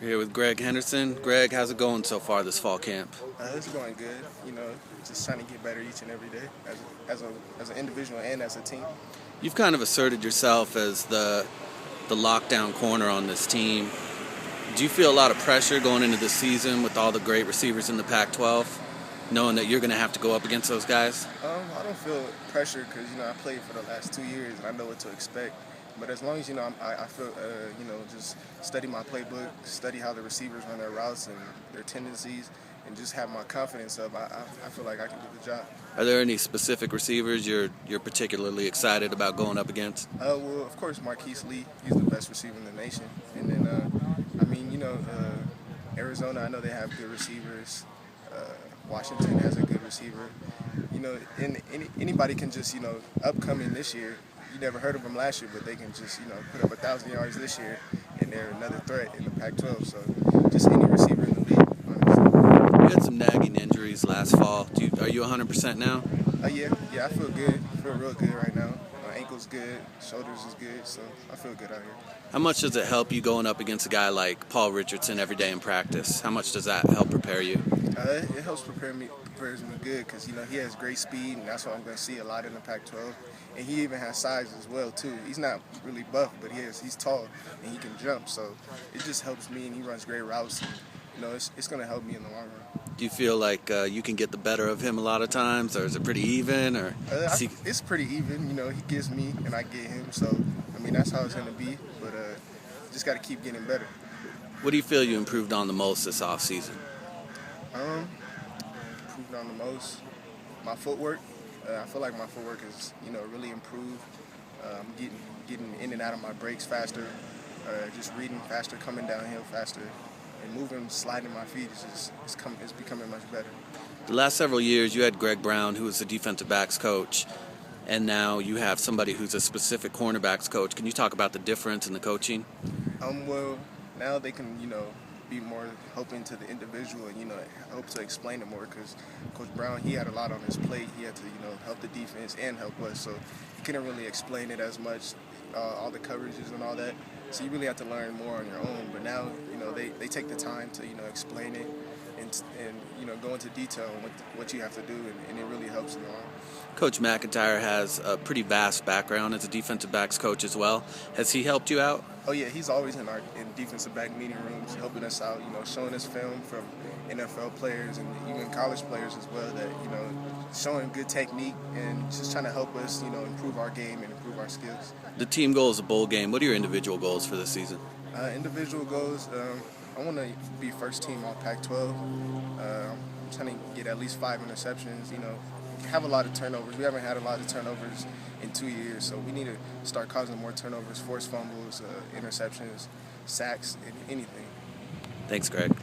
We're here with Greg Henderson. Greg, how's it going so far this fall camp? It's going good. Just trying to get better each and every day as an individual and as a team. You've kind of asserted yourself as the lockdown corner on this team. Do you feel a lot of pressure going into the season with all the great receivers in the Pac-12, knowing that you're going to have to go up against those guys? I don't feel pressure because I played for the last 2 years and I know what to expect. But as long as I feel just study my playbook, study how the receivers run their routes and their tendencies, and just have my confidence up, I feel like I can do the job. Are there any specific receivers you're particularly excited about going up against? Well, of course, Marquise Lee. He's the best receiver in the nation. And then, Arizona, I know they have good receivers. Washington has a good receiver. And anybody can just, upcoming this year. You never heard of them last year, but they can just, put up 1,000 yards this year, and they're another threat in the Pac-12. So just any receiver in the league, honestly. You had some nagging injuries last fall. Are you 100% now? Yeah, I feel good. I feel real good right now. My ankle's good, shoulders is good, so I feel good out here. How much does it help you going up against a guy like Paul Richardson every day in practice? How much does that help prepare you? It helps prepares me good because he has great speed, and that's what I'm going to see a lot in the Pac-12. And he even has size as well too. He's not really buff, but he's tall and he can jump. So it just helps me, and he runs great routes. And, it's going to help me in the long run. Do you feel like you can get the better of him a lot of times, or is it pretty even? Or it's pretty even. He gives me and I get him. So that's how it's going to be. But just got to keep getting better. What do you feel you improved on the most this off season? Improved on the most. My footwork. I feel like my footwork is, really improved. I'm getting in and out of my breaks faster. Just reading faster, coming downhill faster, and moving, sliding my feet is becoming much better. The last several years, you had Greg Brown, who was the defensive backs coach, and now you have somebody who's a specific cornerbacks coach. Can you talk about the difference in the coaching? Well, now they can, be more helping to the individual and, help to explain it more because Coach Brown, he had a lot on his plate. He had to, help the defense and help us. So he couldn't really explain it as much, all the coverages and all that. So you really have to learn more on your own. But now, they take the time to, explain it and go into detail on what you have to do, and it really helps in the long run. Coach McIntyre has a pretty vast background as a defensive backs coach as well. Has he helped you out? Oh yeah, he's always in defensive back meeting rooms, helping us out. Showing us film from NFL players and even college players as well. That showing good technique and just trying to help us, improve our game and improve our skills. The team goal is a bowl game. What are your individual goals for this season? Individual goals. I want to be first team all Pac-12. I'm trying to get at least 5 interceptions. Have a lot of turnovers. We haven't had a lot of turnovers in 2 years, so we need to start causing more turnovers, forced fumbles, interceptions, sacks, anything. Thanks, Greg.